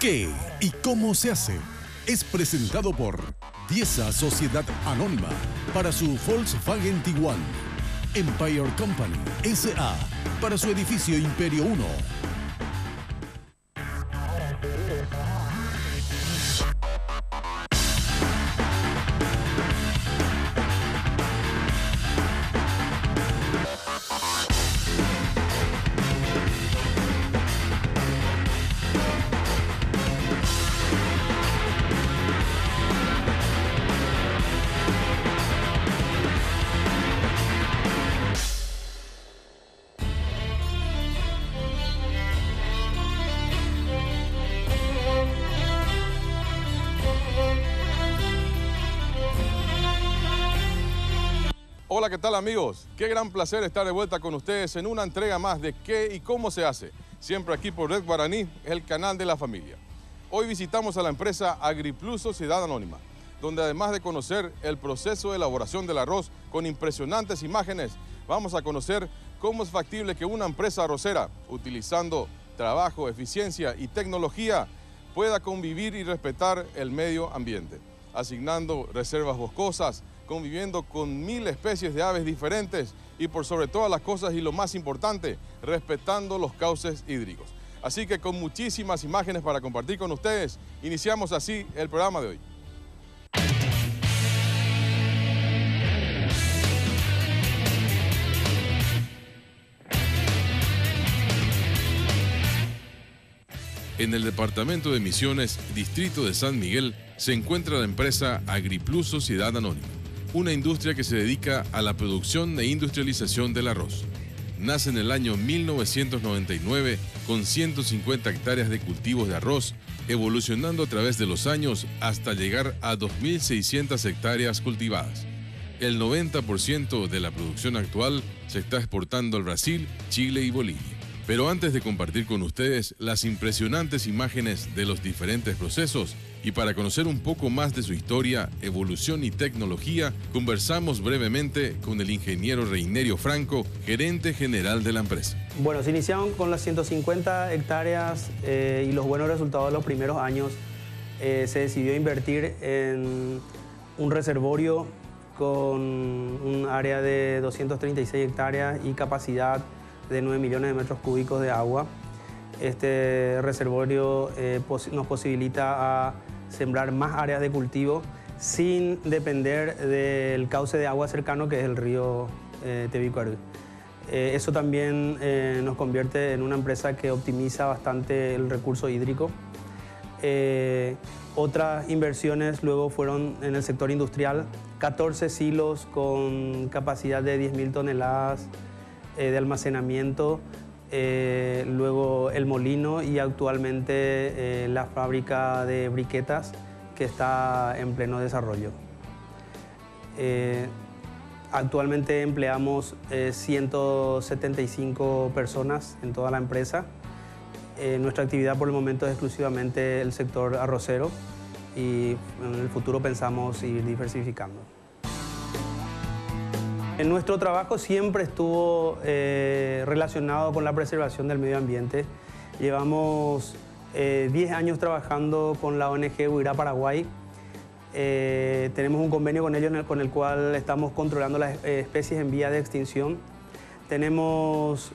¿Qué y cómo se hace? Es presentado por Diesa Sociedad Anónima para su Volkswagen Tiguan. Empire Company S.A. para su edificio Imperio 1. Hola, ¿qué tal amigos? Qué gran placer estar de vuelta con ustedes en una entrega más de ¿Qué y cómo se hace? Siempre aquí por Red Guaraní, el canal de la familia. Hoy visitamos a la empresa AgriPlus Sociedad Anónima, donde además de conocer el proceso de elaboración del arroz con impresionantes imágenes, vamos a conocer cómo es factible que una empresa arrocera, utilizando trabajo, eficiencia y tecnología, pueda convivir y respetar el medio ambiente, asignando reservas boscosas, conviviendo con 1000 especies de aves diferentes y por sobre todas las cosas y lo más importante, respetando los cauces hídricos. Así que con muchísimas imágenes para compartir con ustedes, iniciamos así el programa de hoy. En el departamento de Misiones, distrito de San Miguel, se encuentra la empresa AgriPlus Sociedad Anónima, una industria que se dedica a la producción e industrialización del arroz. Nace en el año 1999 con 150 hectáreas de cultivos de arroz, evolucionando a través de los años hasta llegar a 2.600 hectáreas cultivadas. El 90% de la producción actual se está exportando al Brasil, Chile y Bolivia. Pero antes de compartir con ustedes las impresionantes imágenes de los diferentes procesos y para conocer un poco más de su historia, evolución y tecnología, conversamos brevemente con el ingeniero Reinerio Franco, gerente general de la empresa. Bueno, se iniciaron con las 150 hectáreas y los buenos resultados de los primeros años. Se decidió invertir en un reservorio con un área de 236 hectáreas y capacidad de 9 millones de metros cúbicos de agua. Este reservorio nos posibilita a sembrar más áreas de cultivo sin depender del cauce de agua cercano que es el río Tebicuarú. Eso también nos convierte en una empresa que optimiza bastante el recurso hídrico. Otras inversiones luego fueron en el sector industrial, 14 silos con capacidad de 10.000 toneladas de almacenamiento, luego el molino y actualmente la fábrica de briquetas que está en pleno desarrollo. Actualmente empleamos 175 personas en toda la empresa. Nuestra actividad por el momento es exclusivamente el sector arrocero y en el futuro pensamos ir diversificando. Nuestro trabajo siempre estuvo relacionado con la preservación del medio ambiente. Llevamos 10 años trabajando con la ONG Huirá Paraguay. Tenemos un convenio con ellos con el cual estamos controlando las especies en vía de extinción. Tenemos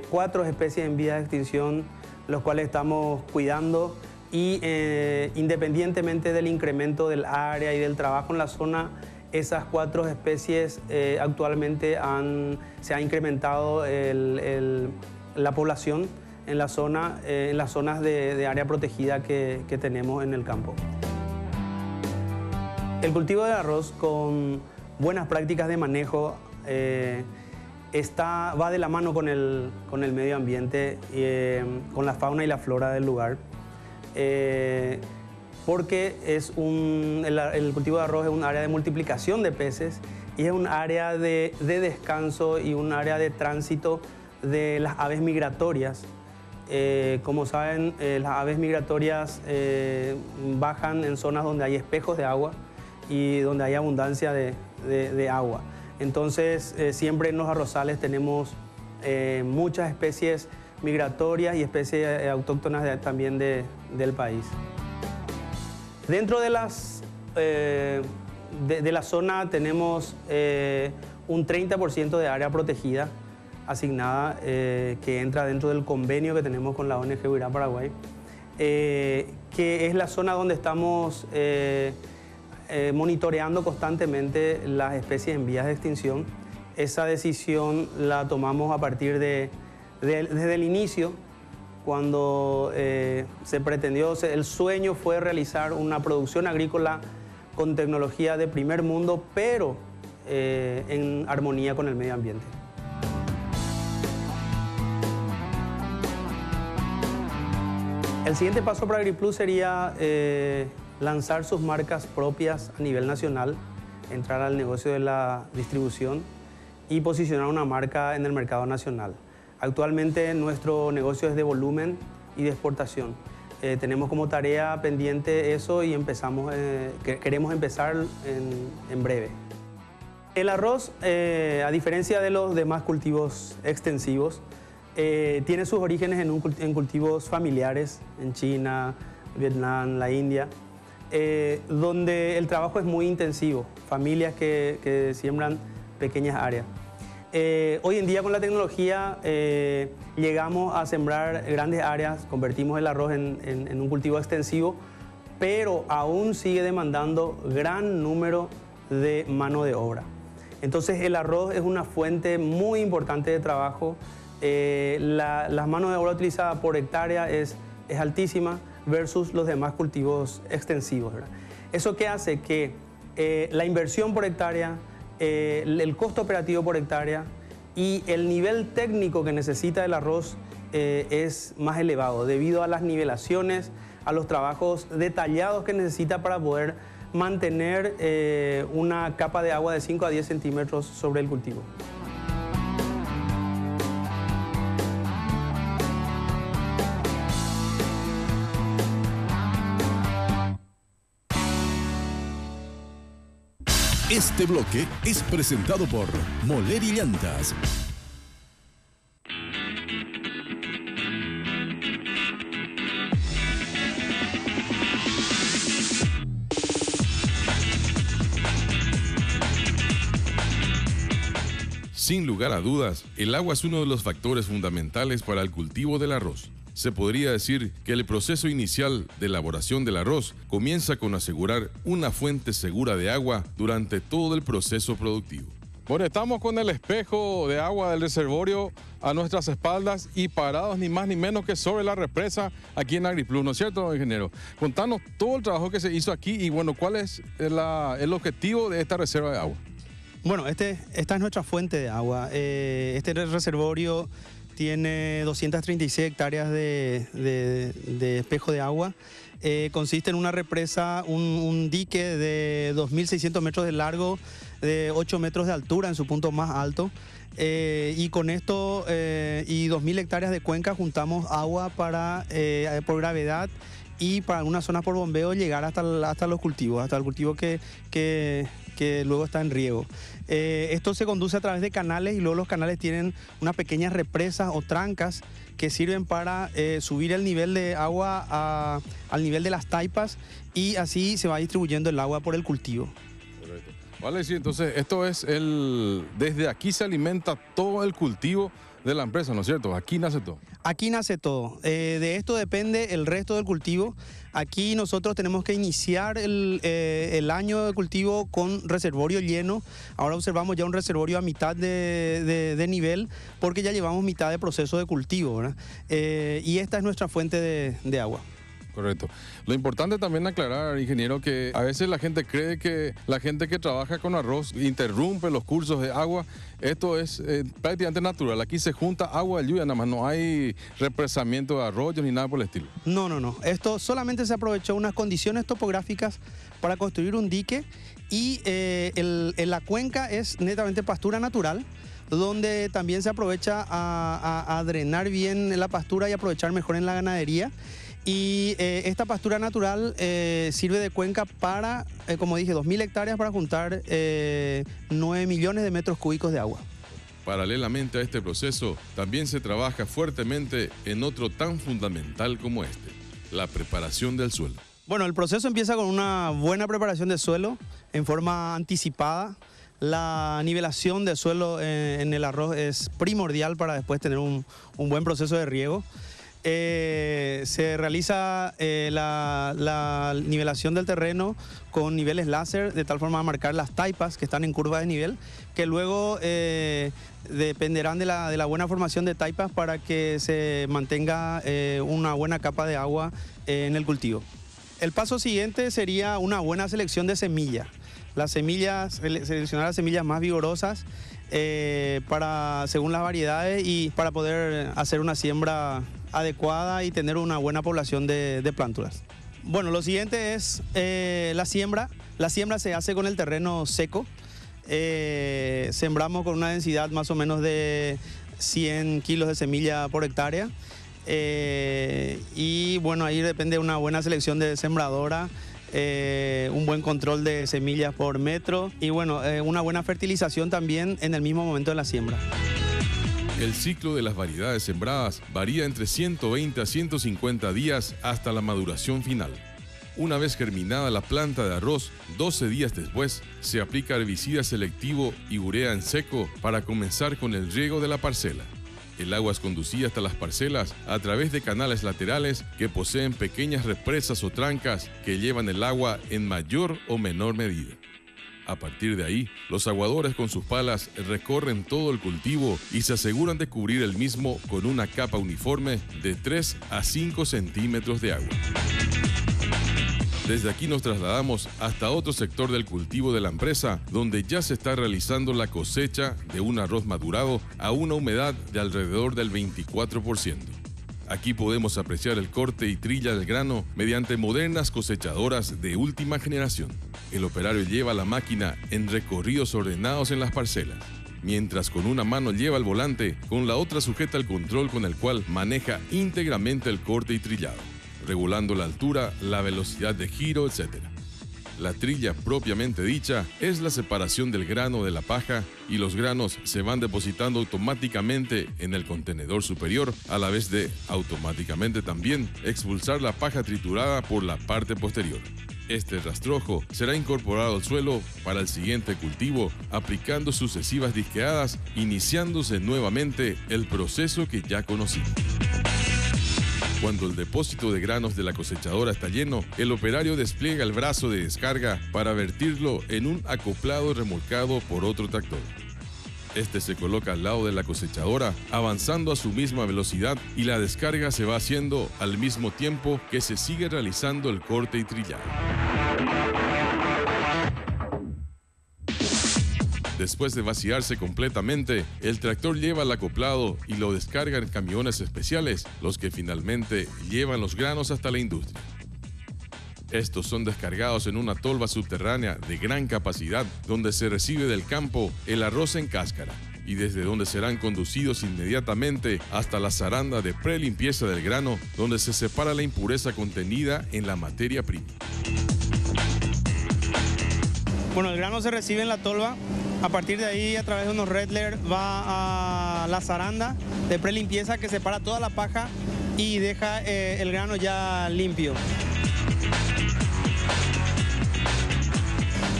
4 especies en vía de extinción, los cuales estamos cuidando y independientemente del incremento del área y del trabajo en la zona, esas 4 especies actualmente se ha incrementado la población en la zona, en las zonas de área protegida que tenemos en el campo. El cultivo de arroz con buenas prácticas de manejo va de la mano con el medio ambiente, con la fauna y la flora del lugar. Porque el cultivo de arroz es un área de multiplicación de peces y es un área de descanso y un área de tránsito de las aves migratorias. Como saben, las aves migratorias bajan en zonas donde hay espejos de agua y donde hay abundancia de agua. Entonces, siempre en los arrozales tenemos muchas especies migratorias y especies autóctonas también del país. Dentro de la zona tenemos un 30% de área protegida asignada que entra dentro del convenio que tenemos con la ONG Huirá Paraguay, que es la zona donde estamos monitoreando constantemente las especies en vías de extinción. Esa decisión la tomamos a partir desde el inicio, cuando se pretendió, el sueño fue realizar una producción agrícola con tecnología de primer mundo, pero en armonía con el medio ambiente. El siguiente paso para AgriPlus sería lanzar sus marcas propias a nivel nacional, entrar al negocio de la distribución y posicionar una marca en el mercado nacional. Actualmente nuestro negocio es de volumen y de exportación. Tenemos como tarea pendiente eso y queremos empezar en breve. El arroz, a diferencia de los demás cultivos extensivos, tiene sus orígenes en cultivos familiares, en China, Vietnam, la India, donde el trabajo es muy intensivo, familias que siembran pequeñas áreas. Hoy en día con la tecnología llegamos a sembrar grandes áreas, convertimos el arroz en un cultivo extensivo, pero aún sigue demandando gran número de mano de obra. Entonces el arroz es una fuente muy importante de trabajo. La mano de obra utilizada por hectárea es altísima versus los demás cultivos extensivos, ¿verdad? ¿Eso qué hace? Que la inversión por hectárea, el costo operativo por hectárea y el nivel técnico que necesita el arroz es más elevado debido a las nivelaciones, a los trabajos detallados que necesita para poder mantener una capa de agua de 5 a 10 centímetros sobre el cultivo. Este bloque es presentado por Moleri Llantas. Sin lugar a dudas, el agua es uno de los factores fundamentales para el cultivo del arroz. Se podría decir que el proceso inicial de elaboración del arroz comienza con asegurar una fuente segura de agua durante todo el proceso productivo. Bueno, estamos con el espejo de agua del reservorio a nuestras espaldas y parados ni más ni menos que sobre la represa aquí en AgriPlus, ¿no es cierto, ingeniero? Contanos todo el trabajo que se hizo aquí y bueno, ¿cuál es el objetivo de esta reserva de agua? Bueno, esta es nuestra fuente de agua. Este reservorio tiene 236 hectáreas de espejo de agua. Consiste en una represa, un dique de 2.600 metros de largo, de 8 metros de altura en su punto más alto. Y con esto y 2.000 hectáreas de cuenca juntamos agua por gravedad y para algunas zonas por bombeo llegar hasta los cultivos, hasta el cultivo que luego está en riego. Esto se conduce a través de canales y luego los canales tienen unas pequeñas represas o trancas que sirven para subir el nivel de agua al nivel de las taipas y así se va distribuyendo el agua por el cultivo. Correcto. Vale, sí, entonces esto es desde aquí se alimenta todo el cultivo de la empresa, ¿no es cierto? Aquí nace todo. Aquí nace todo. De esto depende el resto del cultivo. Aquí nosotros tenemos que iniciar el año de cultivo con reservorio lleno. Ahora observamos ya un reservorio a mitad de nivel porque ya llevamos mitad de proceso de cultivo, ¿verdad? Y esta es nuestra fuente de agua. Correcto. Lo importante también aclarar, ingeniero, que a veces la gente cree que la gente que trabaja con arroz interrumpe los cursos de agua. Esto es prácticamente natural. Aquí se junta agua de lluvia, nada más. No hay represamiento de arroyos ni nada por el estilo. No. Esto solamente se aprovechó unas condiciones topográficas para construir un dique y la cuenca es netamente pastura natural, donde también se aprovecha a drenar bien la pastura y aprovechar mejor en la ganadería. Y esta pastura natural sirve de cuenca para, como dije, 2.000 hectáreas para juntar 9 millones de metros cúbicos de agua. Paralelamente a este proceso, también se trabaja fuertemente en otro tan fundamental como este, la preparación del suelo. Bueno, el proceso empieza con una buena preparación del suelo en forma anticipada. La nivelación del suelo en el arroz es primordial para después tener un buen proceso de riego. Se realiza la nivelación del terreno con niveles láser, de tal forma a marcar las taipas que están en curva de nivel, que luego dependerán de la buena formación de taipas para que se mantenga una buena capa de agua en el cultivo. El paso siguiente sería una buena selección de semillas. Seleccionar las semillas más vigorosas según las variedades y para poder hacer una siembra adecuada y tener una buena población de plántulas. Bueno, lo siguiente es la siembra. La siembra se hace con el terreno seco. Sembramos con una densidad más o menos de 100 kilos de semilla por hectárea. Y bueno, ahí depende de una buena selección de sembradora, un buen control de semillas por metro y bueno, una buena fertilización también en el mismo momento de la siembra. El ciclo de las variedades sembradas varía entre 120 a 150 días hasta la maduración final. Una vez germinada la planta de arroz, 12 días después se aplica herbicida selectivo y urea en seco para comenzar con el riego de la parcela. El agua es conducida hasta las parcelas a través de canales laterales que poseen pequeñas represas o trancas que llevan el agua en mayor o menor medida. A partir de ahí, los aguadores con sus palas recorren todo el cultivo y se aseguran de cubrir el mismo con una capa uniforme de 3 a 5 centímetros de agua. Desde aquí nos trasladamos hasta otro sector del cultivo de la empresa, donde ya se está realizando la cosecha de un arroz madurado a una humedad de alrededor del 24%. Aquí podemos apreciar el corte y trilla del grano mediante modernas cosechadoras de última generación. El operario lleva la máquina en recorridos ordenados en las parcelas, mientras con una mano lleva el volante, con la otra sujeta el control con el cual maneja íntegramente el corte y trillado, regulando la altura, la velocidad de giro, etc. La trilla propiamente dicha es la separación del grano de la paja y los granos se van depositando automáticamente en el contenedor superior, a la vez de automáticamente también expulsar la paja triturada por la parte posterior. Este rastrojo será incorporado al suelo para el siguiente cultivo, aplicando sucesivas disqueadas, iniciándose nuevamente el proceso que ya conocimos. Cuando el depósito de granos de la cosechadora está lleno, el operario despliega el brazo de descarga para vertirlo en un acoplado remolcado por otro tractor. Este se coloca al lado de la cosechadora, avanzando a su misma velocidad, y la descarga se va haciendo al mismo tiempo que se sigue realizando el corte y trillado. Después de vaciarse completamente, el tractor lleva el acoplado y lo descarga en camiones especiales, los que finalmente llevan los granos hasta la industria. Estos son descargados en una tolva subterránea de gran capacidad, donde se recibe del campo el arroz en cáscara y desde donde serán conducidos inmediatamente hasta la zaranda de prelimpieza del grano, donde se separa la impureza contenida en la materia prima. Bueno, el grano se recibe en la tolva. A partir de ahí, a través de unos Redler, va a la zaranda de prelimpieza que separa toda la paja y deja el grano ya limpio.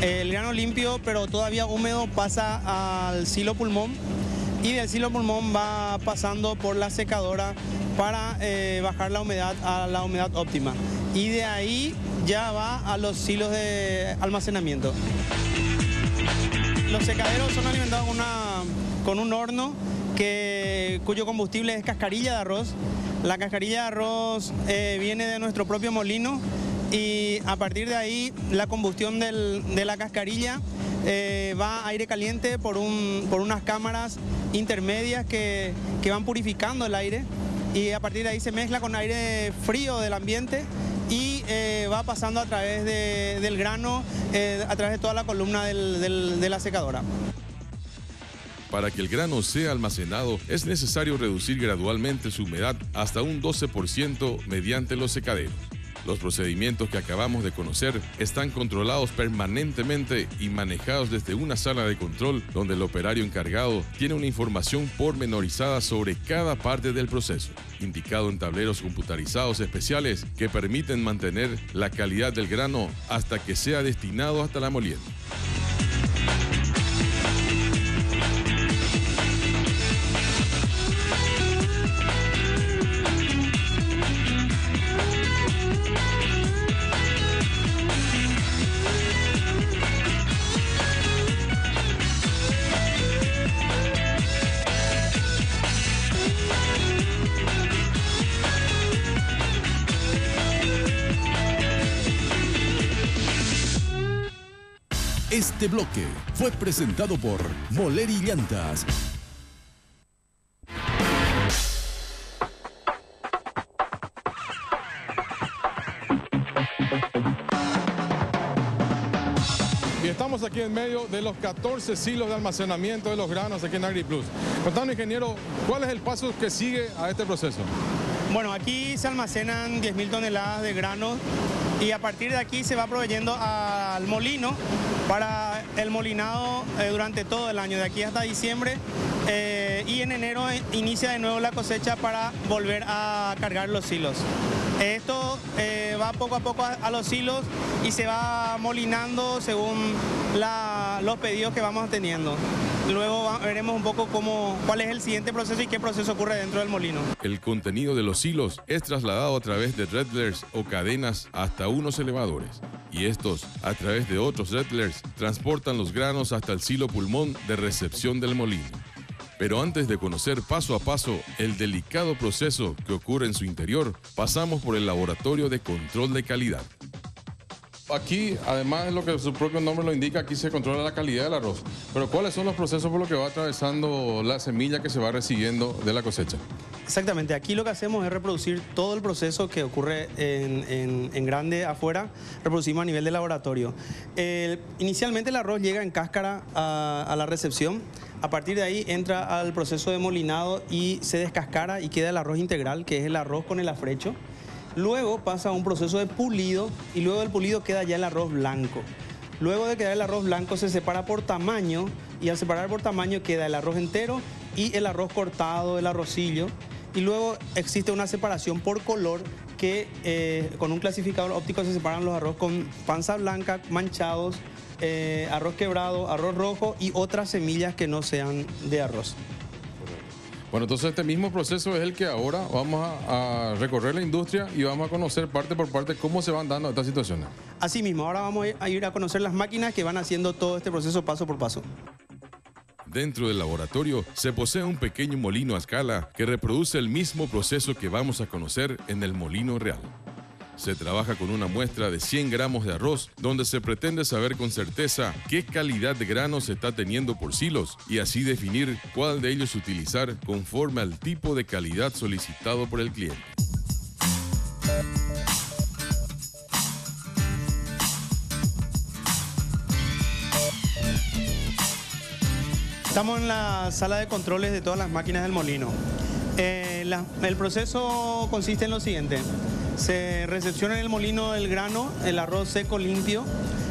El grano limpio, pero todavía húmedo, pasa al silo pulmón y del silo pulmón va pasando por la secadora para bajar la humedad a la humedad óptima. Y de ahí ya va a los silos de almacenamiento. Los secaderos son alimentados con un horno cuyo combustible es cascarilla de arroz. La cascarilla de arroz viene de nuestro propio molino y a partir de ahí la combustión de la cascarilla va a aire caliente por unas cámaras intermedias que van purificando el aire y a partir de ahí se mezcla con aire frío del ambiente y va pasando a través del grano, a través de toda la columna de la secadora. Para que el grano sea almacenado, es necesario reducir gradualmente su humedad hasta un 12% mediante los secaderos. Los procedimientos que acabamos de conocer están controlados permanentemente y manejados desde una sala de control donde el operario encargado tiene una información pormenorizada sobre cada parte del proceso, indicado en tableros computarizados especiales que permiten mantener la calidad del grano hasta que sea destinado hasta la molienda. Este bloque fue presentado por Moleri Llantas. Y estamos aquí en medio de los 14 silos de almacenamiento de los granos aquí en AgriPlus. Contanos, ingeniero, ¿cuál es el paso que sigue a este proceso? Bueno, aquí se almacenan 10.000 toneladas de granos y a partir de aquí se va proveyendo al molino para el molinado durante todo el año, de aquí hasta diciembre, y en enero inicia de nuevo la cosecha para volver a cargar los silos. Esto va poco a poco a los silos y se va molinando según los pedidos que vamos teniendo. Luego veremos un poco cuál es el siguiente proceso y qué proceso ocurre dentro del molino. El contenido de los silos es trasladado a través de rattlers o cadenas hasta unos elevadores. Y estos, a través de otros rattlers, transportan los granos hasta el silo pulmón de recepción del molino. Pero antes de conocer paso a paso el delicado proceso que ocurre en su interior, pasamos por el laboratorio de control de calidad. Aquí, además de lo que su propio nombre lo indica, aquí se controla la calidad del arroz. Pero ¿cuáles son los procesos por los que va atravesando la semilla que se va recibiendo de la cosecha? Exactamente, aquí lo que hacemos es reproducir todo el proceso que ocurre en grande afuera, reproducimos a nivel de laboratorio. Inicialmente el arroz llega en cáscara a la recepción, a partir de ahí entra al proceso de molinado y se descascara y queda el arroz integral, que es el arroz con el afrecho. Luego pasa a un proceso de pulido y luego del pulido queda ya el arroz blanco. Luego de quedar el arroz blanco se separa por tamaño y al separar por tamaño queda el arroz entero y el arroz cortado, el arrocillo. Y luego existe una separación por color que con un clasificador óptico se separan los arroz con panza blanca, manchados, arroz quebrado, arroz rojo y otras semillas que no sean de arroz. Bueno, entonces este mismo proceso es el que ahora vamos a recorrer la industria y vamos a conocer parte por parte cómo se van dando estas situaciones. Así mismo, ahora vamos a ir a conocer las máquinas que van haciendo todo este proceso paso por paso. Dentro del laboratorio se posee un pequeño molino a escala que reproduce el mismo proceso que vamos a conocer en el molino real. Se trabaja con una muestra de 100 gramos de arroz, donde se pretende saber con certeza qué calidad de grano se está teniendo por silos y así definir cuál de ellos utilizar conforme al tipo de calidad solicitado por el cliente. Estamos en la sala de controles de todas las máquinas del molino. El proceso consiste en lo siguiente. Se recepciona en el molino el grano, el arroz seco limpio.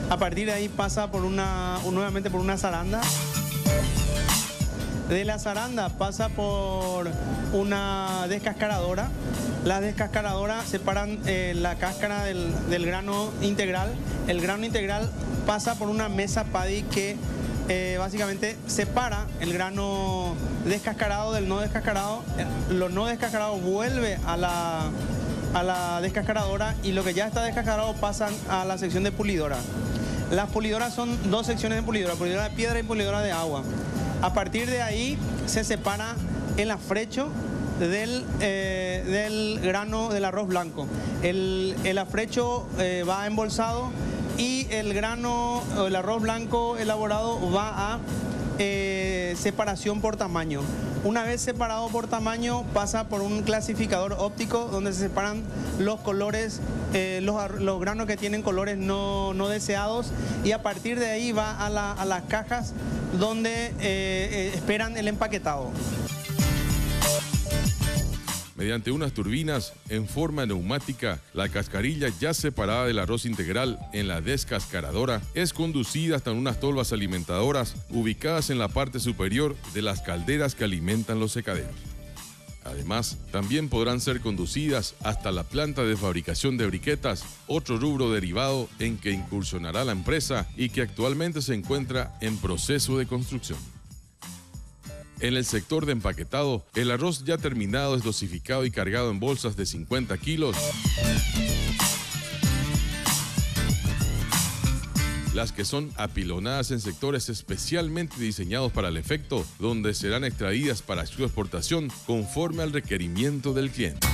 A partir de ahí pasa nuevamente por una zaranda. De la zaranda pasa por una descascaradora. Las descascaradoras separan la cáscara del grano integral. El grano integral pasa por una mesa paddy que básicamente separa el grano descascarado del no descascarado. Lo no descascarado vuelve a la descascaradora y lo que ya está descascarado pasan a la sección de pulidora. Las pulidoras son dos secciones de pulidora de piedra y pulidora de agua. A partir de ahí se separa el afrecho del grano del arroz blanco. El afrecho va embolsado y el grano, el arroz blanco elaborado va a separación por tamaño. Una vez separado por tamaño pasa por un clasificador óptico donde se separan los colores, los granos que tienen colores no deseados y a partir de ahí va a las cajas donde esperan el empaquetado. Mediante unas turbinas en forma neumática, la cascarilla ya separada del arroz integral en la descascaradora es conducida hasta unas tolvas alimentadoras ubicadas en la parte superior de las calderas que alimentan los secaderos. Además, también podrán ser conducidas hasta la planta de fabricación de briquetas, otro rubro derivado en que incursionará la empresa y que actualmente se encuentra en proceso de construcción. En el sector de empaquetado, el arroz ya terminado es dosificado y cargado en bolsas de 50 kilos, las que son apilonadas en sectores especialmente diseñados para el efecto, donde serán extraídas para su exportación conforme al requerimiento del cliente.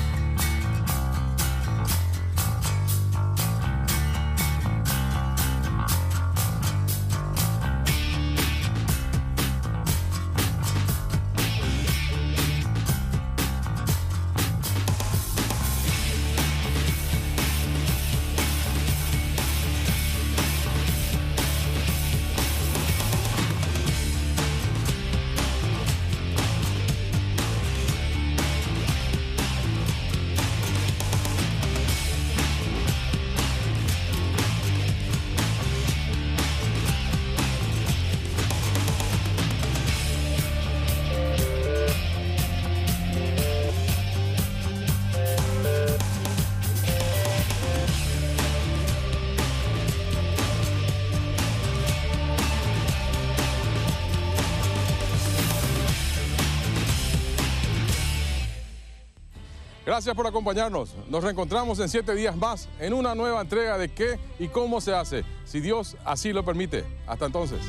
Gracias por acompañarnos. Nos reencontramos en 7 días más en una nueva entrega de qué y cómo se hace, si Dios así lo permite. Hasta entonces.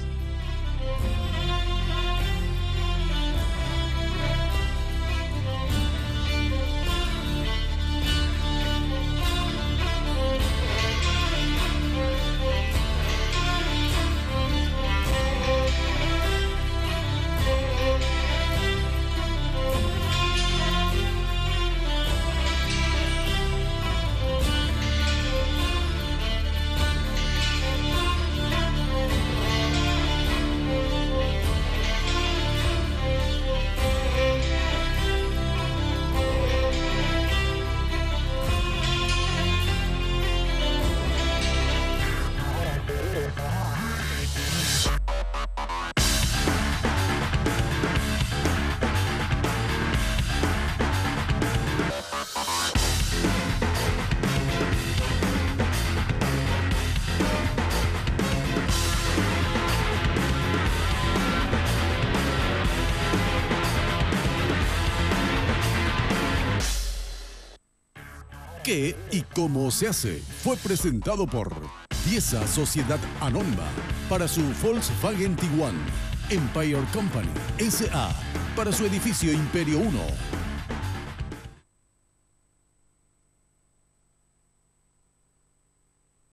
¿Qué y cómo se hace? Fue presentado por Dieza Sociedad Anónima para su Volkswagen Tiguan, Empire Company S.A. para su edificio Imperio 1.